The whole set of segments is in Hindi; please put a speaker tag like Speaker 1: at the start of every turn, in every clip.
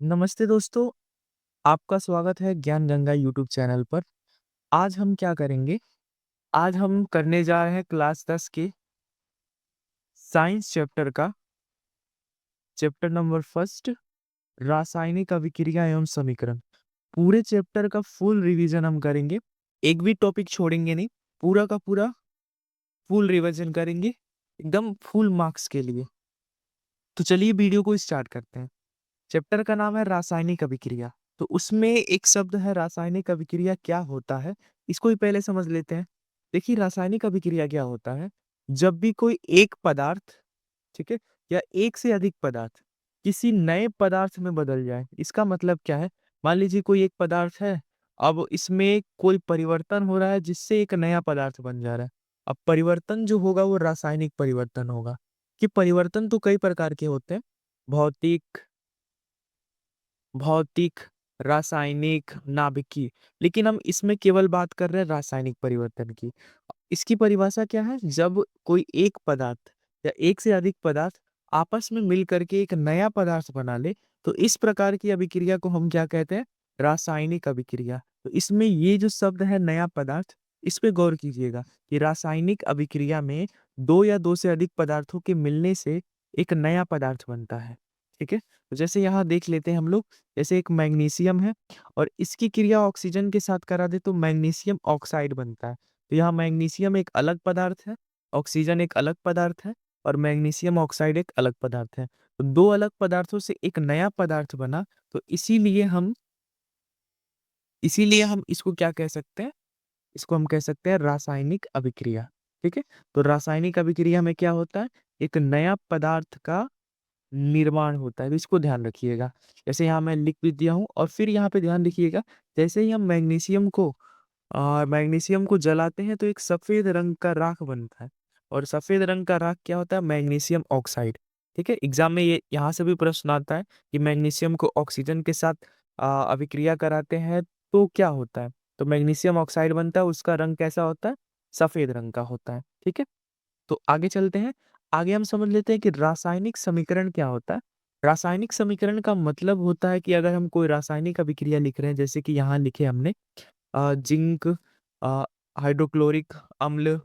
Speaker 1: नमस्ते दोस्तों, आपका स्वागत है ज्ञान गंगा यूट्यूब चैनल पर। आज हम क्या करेंगे? आज हम करने जा रहे हैं क्लास 10 के साइंस चैप्टर का चैप्टर नंबर फर्स्ट रासायनिक अभिक्रिया एवं समीकरण। पूरे चैप्टर का फुल रिवीजन हम करेंगे, एक भी टॉपिक छोड़ेंगे नहीं, पूरा का पूरा फुल रिवीजन करेंगे एकदम फुल मार्क्स के लिए। तो चलिए वीडियो को स्टार्ट करते हैं। चैप्टर का नाम है रासायनिक अभिक्रिया। तो उसमें एक शब्द है रासायनिक अभिक्रिया, क्या होता है इसको ही पहले समझ लेते हैं। देखिए रासायनिक अभिक्रिया क्या होता है, जब भी कोई एक पदार्थ, ठीक है, या एक से अधिक पदार्थ किसी नए पदार्थ में बदल जाए। इसका मतलब क्या है, मान लीजिए कोई एक पदार्थ है, अब इसमें कोई परिवर्तन हो रहा है जिससे एक नया पदार्थ बन जा रहा है। अब परिवर्तन जो होगा वो रासायनिक परिवर्तन होगा। कि परिवर्तन तो कई प्रकार के होते हैं, भौतिक, भौतिक, रासायनिक, नाभिकीय, लेकिन हम इसमें केवल बात कर रहे हैं रासायनिक परिवर्तन की। इसकी परिभाषा क्या है, जब कोई एक पदार्थ या एक से अधिक पदार्थ आपस में मिल करके एक नया पदार्थ बना ले, तो इस प्रकार की अभिक्रिया को हम क्या कहते हैं, रासायनिक अभिक्रिया। तो इसमें ये जो शब्द है नया पदार्थ, इस पे गौर कीजिएगा कि रासायनिक अभिक्रिया में दो या दो से अधिक पदार्थों के मिलने से एक नया पदार्थ बनता है। ठीक है, तो जैसे यहाँ देख लेते हैं हम लोग, जैसे एक मैग्नीशियम है और इसकी क्रिया ऑक्सीजन के साथ करा दे तो मैग्नीशियम ऑक्साइड बनता है। तो यहाँ मैग्नीशियम एक अलग पदार्थ है, ऑक्सीजन एक अलग पदार्थ है और मैग्नीशियम ऑक्साइड एक अलग पदार्थ है। तो दो अलग पदार्थों से एक नया पदार्थ बना, तो इसीलिए हम इसको क्या कह सकते हैं, इसको हम कह सकते हैं रासायनिक अभिक्रिया। ठीक है, तो रासायनिक अभिक्रिया में क्या होता है, एक नया पदार्थ का निर्माण होता है। तो इसको ध्यान रखिएगा। जैसे यहाँ मैं लिख भी दिया हूँ और फिर यहाँ पे ध्यान रखिएगा, जैसे ही हम मैग्नीशियम को जलाते हैं तो एक सफेद रंग का राख बनता है, और सफेद रंग का राख क्या होता है, मैग्नीशियम ऑक्साइड। ठीक है, एग्जाम में ये यहाँ से भी प्रश्न आता है कि मैग्नीशियम को ऑक्सीजन के साथ अभिक्रिया कराते हैं तो क्या होता है, तो मैग्नीशियम ऑक्साइड बनता है, उसका रंग कैसा होता है, सफेद रंग का होता है। ठीक है, तो आगे चलते हैं। आगे हम समझ लेते हैं कि रासायनिक समीकरण क्या होता है। रासायनिक समीकरण का मतलब होता है कि अगर हम कोई रासायनिक अभिक्रिया लिख रहे हैं, जैसे कि यहाँ लिखे हमने जिंक, अ, हाइड्रोक्लोरिक अम्ल,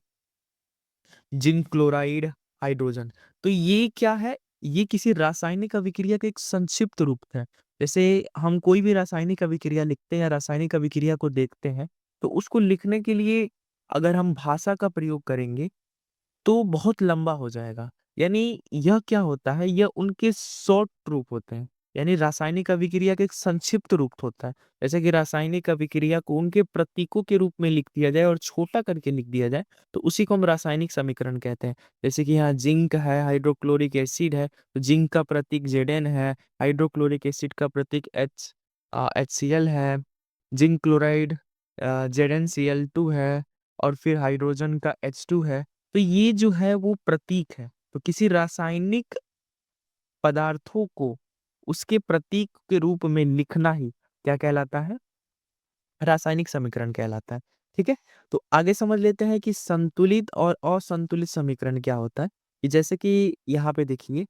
Speaker 1: जिंक क्लोराइड, हाइड्रोजन। तो ये क्या है, ये किसी रासायनिक अभिक्रिया का एक संक्षिप्त रूप है। जैसे हम कोई भी रासायनिक अभिक्रिया लिखते हैं या रासायनिक अभिक्रिया को देखते हैं, तो उसको लिखने के लिए अगर हम भाषा का प्रयोग करेंगे तो बहुत लंबा हो जाएगा। यानी यह क्या होता है, यह उनके शॉर्ट रूप होते हैं। यानी रासायनिक अभिक्रिया का एक संक्षिप्त रूप होता है। जैसे कि रासायनिक अभिक्रिया को उनके प्रतीकों के रूप में लिख दिया जाए और छोटा करके लिख दिया जाए, तो उसी को हम रासायनिक समीकरण कहते हैं। जैसे कि यहाँ जिंक है, हाइड्रोक्लोरिक एसिड है, तो जिंक का प्रतीक Zn है, हाइड्रोक्लोरिक एसिड का प्रतीक HCl है, जिंक क्लोराइड ZnCl2 है, और फिर हाइड्रोजन का H2 है। तो ये जो है वो प्रतीक है। तो किसी रासायनिक पदार्थों को उसके प्रतीक के रूप में लिखना ही क्या कहलाता है, रासायनिक समीकरण कहलाता है। ठीक है, तो आगे समझ लेते हैं कि संतुलित और असंतुलित समीकरण क्या होता है। कि जैसे कि यहाँ पे देखिए,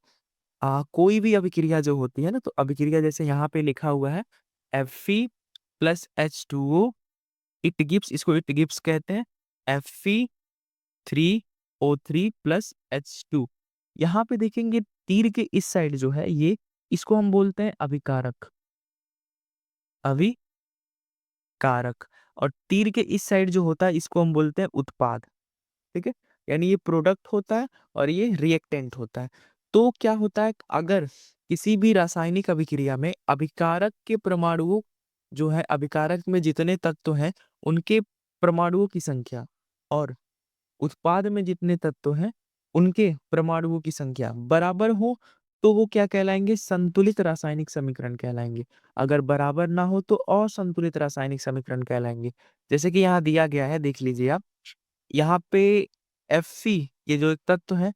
Speaker 1: कोई भी अभिक्रिया जो होती है ना, तो अभिक्रिया जैसे यहाँ पे लिखा हुआ है Fe+H2O, इट गिव्स कहते हैं Fe3O3+H2। यहाँ पे देखेंगे तीर के इस साइड जो है ये, इसको हम बोलते हैं अभिकारक, अभिकारक। और तीर के इस साइड जो होता है इसको हम बोलते हैं उत्पाद। ठीक है, यानी ये प्रोडक्ट होता है और ये रिएक्टेंट होता है। तो क्या होता है, अगर किसी भी रासायनिक अभिक्रिया में अभिकारक के परमाणुओं जो है, अभिकारक में जितने तत्व हैं उनके परमाणुओं की संख्या और उत्पाद में जितने तत्व हैं उनके परमाणुओं की संख्या बराबर हो, तो वो क्या कहलाएंगे, संतुलित रासायनिक समीकरण कहलाएंगे। अगर बराबर ना हो तो असंतुलित रासायनिक समीकरण कहलाएंगे। जैसे कि यहाँ दिया गया है, देख लीजिए आप, यहाँ पे Fe ये जो एक तत्व है,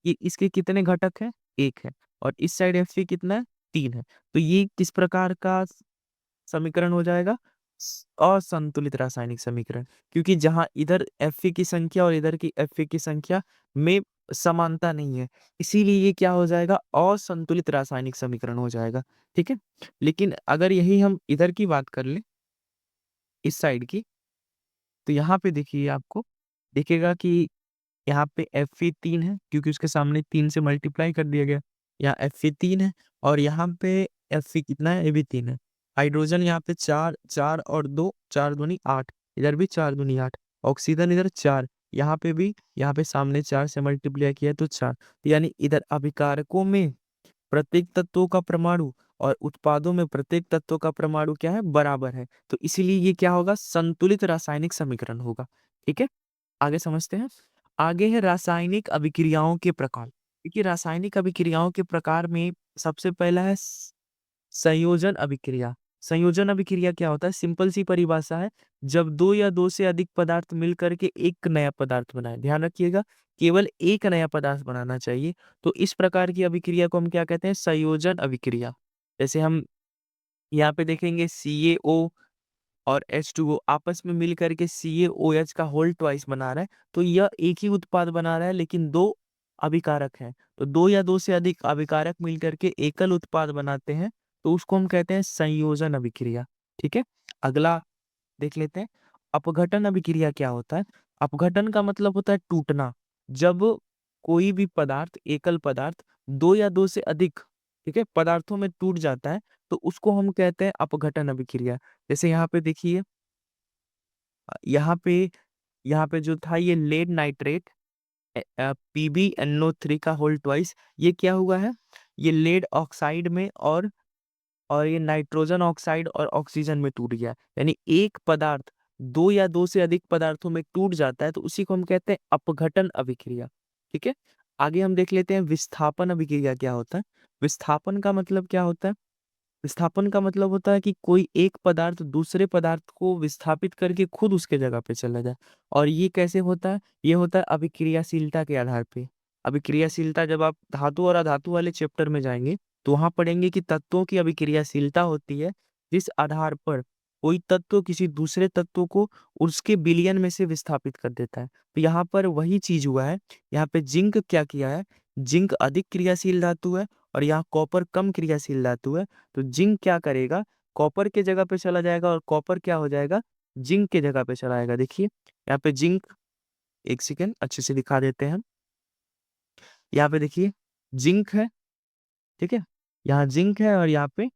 Speaker 1: इसके कितने घटक हैं, एक है, और इस साइड Fe कितना है, तीन है। तो ये किस प्रकार का समीकरण हो जाएगा, असंतुलित रासायनिक समीकरण, क्योंकि जहां इधर Fa की संख्या और इधर की Fa की संख्या में समानता नहीं है, इसीलिए ये क्या हो जाएगा, असंतुलित रासायनिक समीकरण हो जाएगा। ठीक है, लेकिन अगर यही हम इधर की बात कर लें, इस साइड की, तो यहाँ पे देखिए आपको दिखेगा कि यहाँ पे Fe3 है, क्योंकि उसके सामने 3 से मल्टीप्लाई कर दिया गया। यहाँ Fe3 है और यहाँ पे Fe कितना है, ये भी 3 है। हाइड्रोजन यहाँ पे 4, 4 और 2, 4 दूनी 8, इधर भी 4 दूनी 8। ऑक्सीजन इधर 4, यहाँ पे भी, यहाँ पे सामने 4 से मल्टीप्लाई किया तो 4। यानी इधर अभिकारकों में प्रत्येक तत्वों का परमाणु और उत्पादों में प्रत्येक तत्व का परमाणु क्या है, बराबर है। तो इसीलिए ये क्या होगा, संतुलित रासायनिक समीकरण होगा। ठीक है, आगे समझते हैं। आगे है रासायनिक अभिक्रियाओं के प्रकार। देखिए रासायनिक अभिक्रियाओं के प्रकार में सबसे पहला है संयोजन अभिक्रिया। संयोजन अभिक्रिया क्या होता है, सिंपल सी परिभाषा है, जब दो या दो से अधिक पदार्थ मिल करके एक नया पदार्थ बनाए। ध्यान रखिएगा, केवल एक नया पदार्थ बनाना चाहिए। तो इस प्रकार की अभिक्रिया को हम क्या कहते हैं, संयोजन अभिक्रिया। जैसे हम यहाँ पे देखेंगे CaO और H2O आपस में मिल करके CaOH का होल ट्वाइस बना रहा है, तो यह एक ही उत्पाद बना रहा है, लेकिन दो अभिकारक हैं। तो दो या दो से अधिक अभिकारक मिल करके एकल उत्पाद बनाते हैं, तो उसको हम कहते हैं संयोजन अभिक्रिया। ठीक है, अगला देख लेते हैं, अपघटन अभिक्रिया क्या होता है। अपघटन का मतलब होता है टूटना। जब कोई भी पदार्थ, एकल पदार्थ दो या दो से अधिक, ठीक है, पदार्थों में टूट जाता है, तो उसको हम कहते हैं अपघटन अभिक्रिया। जैसे यहाँ पे देखिए, यहाँ पे जो था ये लेड नाइट्रेट PbNO3 का होल ट्वाइस, ये क्या हुआ है, ये लेड ऑक्साइड में और ये नाइट्रोजन ऑक्साइड और ऑक्सीजन में टूट गया। यानी एक पदार्थ दो या दो से अधिक पदार्थों में टूट जाता है, तो उसी को हम कहते हैं अपघटन अभिक्रिया। ठीक है, आगे हम देख लेते हैं विस्थापन अभिक्रिया क्या होता है। विस्थापन का मतलब क्या होता है, विस्थापन का मतलब होता है कि कोई एक पदार्थ दूसरे पदार्थ को विस्थापित करके खुद उसके जगह पे चला जाए। और ये कैसे होता है, ये होता है अभिक्रियाशीलता के आधार पे। अभिक्रियाशीलता, जब आप धातु और अधातु वाले चैप्टर में जाएंगे तो वहां पढ़ेंगे कि तत्वों की अभिक्रियाशीलता होती है, जिस आधार पर कोई तत्व किसी दूसरे तत्व को उसके विलयन में से विस्थापित कर देता है। तो यहाँ पर वही चीज हुआ है। यहाँ पे जिंक क्या किया है, जिंक अधिक क्रियाशील धातु है और यहाँ कॉपर कम क्रियाशील धातु है। तो जिंक क्या करेगा, कॉपर के जगह पे चला जाएगा और कॉपर क्या हो जाएगा, जिंक के जगह पे चला जाएगा। देखिए यहाँ पे जिंक, एक सेकेंड अच्छे से दिखा देते हैं हम। यहाँ पे देखिए जिंक है, ठीक है, यहाँ जिंक है और यहाँ पे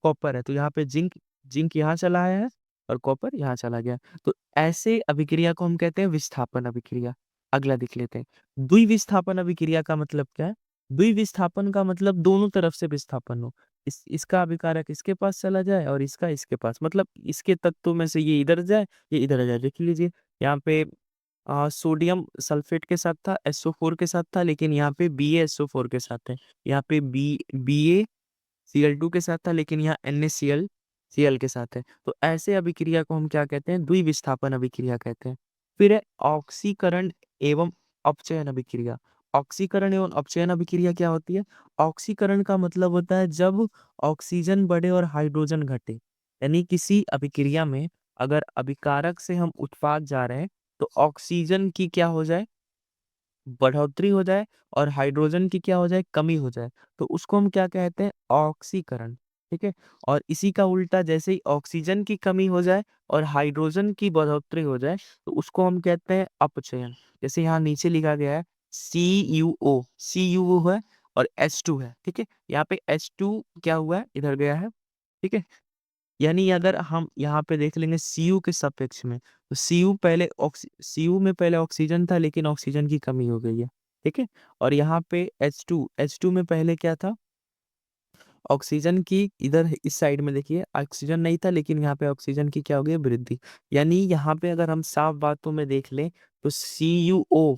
Speaker 1: कॉपर है। तो यहाँ पे जिंक, जिंक यहाँ चला आया है और कॉपर यहाँ चला गया। तो ऐसे अभिक्रिया को हम कहते हैं विस्थापन अभिक्रिया। अगला देख लेते हैं द्विविस्थापन अभिक्रिया का मतलब क्या है। द्विविस्थापन का मतलब दोनों तरफ से विस्थापन हो, इसका अभिकारक इसके पास चला जाए और इसका इसके पास, मतलब इसके तत्वों में से ये इधर जाए, ये इधर जाए। देख लीजिए यहाँ पे सोडियम सल्फेट के साथ था, SO4 के साथ था, लेकिन यहाँ पे BaSO4 के साथ है। यहाँ पे BaCl2 के साथ था, लेकिन यहाँ NaCl के साथ है। तो ऐसे अभिक्रिया को हम क्या कहते हैं, द्विविस्थापन अभिक्रिया कहते हैं। फिर है ऑक्सीकरण एवं अपचयन अभिक्रिया। ऑक्सीकरण एवं अपचयन अभिक्रिया क्या होती है। ऑक्सीकरण का मतलब होता है जब ऑक्सीजन बढ़े और हाइड्रोजन घटे। यानी किसी अभिक्रिया में अगर अभिकारक से हम उत्पाद जा रहे हैं, तो ऑक्सीजन की क्या हो जाए, बढ़ोतरी हो जाए, और हाइड्रोजन की क्या हो जाए, कमी हो जाए, तो उसको हम क्या कहते हैं, ऑक्सीकरण। ठीक है, और इसी का उल्टा, जैसे ही ऑक्सीजन की कमी हो जाए और हाइड्रोजन की बढ़ोतरी हो जाए, तो उसको हम कहते हैं अपचयन। जैसे यहाँ नीचे लिखा गया है CuO है और H2 है। ठीक है, यहाँ पे H2 क्या हुआ है, इधर गया है। ठीक है, यानी अगर हम यहाँ पे देख लेंगे Cu के सापेक्ष में, तो Cu में पहले ऑक्सीजन था, लेकिन ऑक्सीजन की कमी हो गई है। ठीक है, और यहाँ पे H2 में पहले क्या था, ऑक्सीजन की, इधर इस साइड में देखिए ऑक्सीजन नहीं था, लेकिन यहाँ पे ऑक्सीजन की क्या हो गई, वृद्धि। यानी यहाँ पे अगर हम साफ बातों में देख लें, तो CuO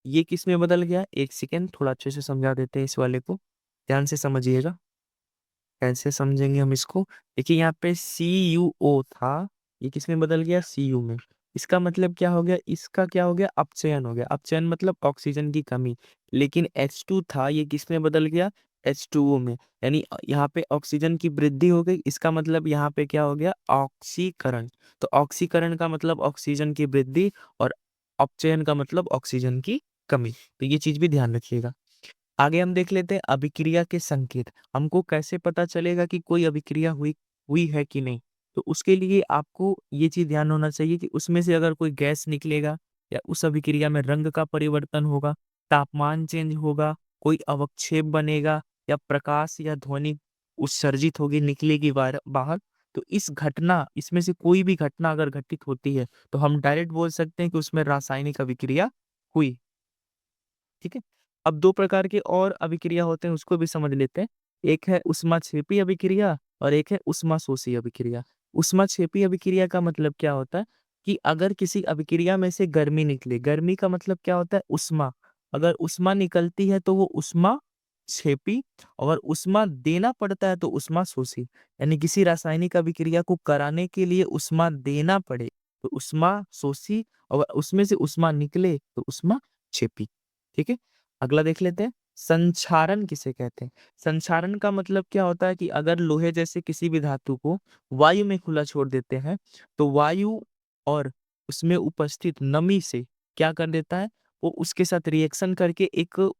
Speaker 1: ये किस में बदल गया, एक सेकेंड थोड़ा अच्छे से समझा देते हैं इस वाले को, ध्यान से समझिएगा। कैसे समझेंगे हम इसको, देखिए यहाँ पे CuO था, ये किस में बदल गया, Cu में। इसका मतलब क्या हो गया, इसका क्या हो गया, अपचयन हो गया। अपचयन मतलब ऑक्सीजन की कमी। लेकिन H2 था, ये किस में बदल गया, H2O में, यानी यहाँ पे ऑक्सीजन की वृद्धि हो गई, इसका मतलब यहाँ पे क्या हो गया, ऑक्सीकरण। तो ऑक्सीकरण का मतलब ऑक्सीजन की वृद्धि, और अपचयन का मतलब ऑक्सीजन की कमी। तो ये चीज भी ध्यान रखिएगा। आगे हम देख लेते हैं अभिक्रिया के संकेत। हमको कैसे पता चलेगा कि कोई अभिक्रिया हुई हुई है कि नहीं? तो उसके लिए आपको ये चीज ध्यान होना चाहिए कि उसमें से अगर कोई गैस निकलेगा, या उस अभिक्रिया में रंग का परिवर्तन होगा, तापमान चेंज होगा, कोई अवक्षेप बनेगा, या प्रकाश या ध्वनि उत्सर्जित होगी, निकलेगी बाहर, तो इस घटना, इसमें से कोई भी घटना अगर घटित होती है, तो हम डायरेक्ट बोल सकते हैं कि उसमें रासायनिक अभिक्रिया हुई। ठीक है। अब दो प्रकार के और अभिक्रिया होते हैं, उसको भी समझ लेते हैं। एक है ऊष्माक्षेपी अभिक्रिया, और एक है ऊष्माशोषी अभिक्रिया। ऊष्माक्षेपी अभिक्रिया का मतलब क्या होता है कि अगर किसी अभिक्रिया में से गर्मी निकले, गर्मी का मतलब क्या होता है, ऊष्मा। अगर ऊष्मा निकलती है तो वो ऊष्मा क्षेपी, अगर ऊष्मा देना पड़ता है तो ऊष्मा शोषी। यानी किसी रासायनिक अभिक्रिया को कराने के लिए ऊष्मा देना पड़े तो ऊष्मा शोषी, और उसमें से ऊष्मा निकले तो ऊष्मा क्षेपी। ठीक है। अगला देख लेते हैं, संक्षारण किसे कहते हैं? संक्षारण का मतलब क्या होता है कि अगर लोहे जैसे किसी भी धातु को वायु में खुला छोड़ देते हैं, तो वायु और उसमें उपस्थित नमी से क्या कर देता है, वो उसके साथ रिएक्शन करके एक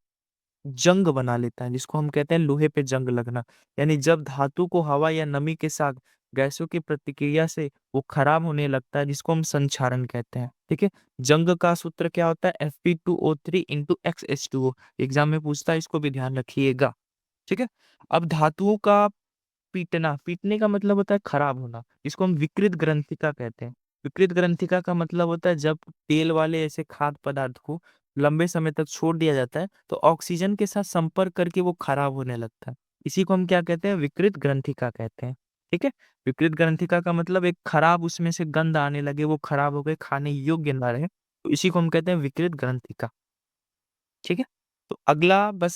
Speaker 1: जंग बना लेता है, जिसको हम कहते हैं लोहे पे जंग लगना। यानी जब धातु को हवा या नमी के साथ गैसों की प्रतिक्रिया से वो खराब होने लगता है, जिसको हम संक्षारण कहते हैं। ठीक है। जंग का सूत्र क्या होता है, Fe2O3 इंटू XH2O। एग्जाम में पूछता है, इसको भी ध्यान रखिएगा। ठीक है। अब धातुओं का पीटना, पीटने का मतलब होता है खराब होना, इसको हम विकृत ग्रंथिका कहते हैं। विकृत ग्रंथिका का मतलब होता है जब तेल वाले ऐसे खाद्य पदार्थ को लंबे समय तक छोड़ दिया जाता है, तो ऑक्सीजन के साथ संपर्क करके वो खराब होने लगता है। इसी को हम क्या कहते हैं, विकृत ग्रंथिका कहते हैं। ठीक है। विकृत ग्रंथिका का मतलब एक खराब, उसमें से गंध आने लगे, वो खराब हो गए, खाने योग्य ना रहे, तो इसी को हम कहते हैं विकृत ग्रंथिका। ठीक है। तो अगला बस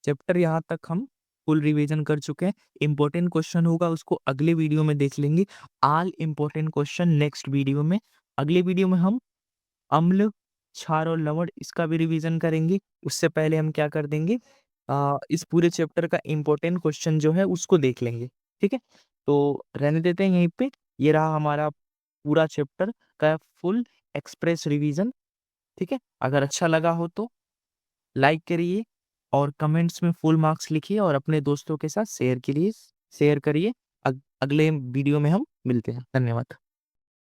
Speaker 1: चैप्टर यहाँ तक हम फुल रिवीजन कर चुके हैं। इंपॉर्टेंट क्वेश्चन होगा उसको अगले वीडियो में देख लेंगे। All important question next video में। अगले वीडियो में हम अम्ल, क्षार और लवण, इसका भी रिवीजन करेंगे। उससे पहले हम क्या कर देंगे, इस पूरे चैप्टर का इंपॉर्टेंट क्वेश्चन जो है उसको देख लेंगे। ठीक है। तो रहने देते हैं यहीं पे। ये रहा हमारा पूरा चैप्टर का फुल एक्सप्रेस रिवीजन। ठीक है। अगर अच्छा लगा हो तो लाइक करिए, और कमेंट्स में फुल मार्क्स लिखिए, और अपने दोस्तों के साथ शेयर करिए। अगले वीडियो में हम मिलते हैं। धन्यवाद।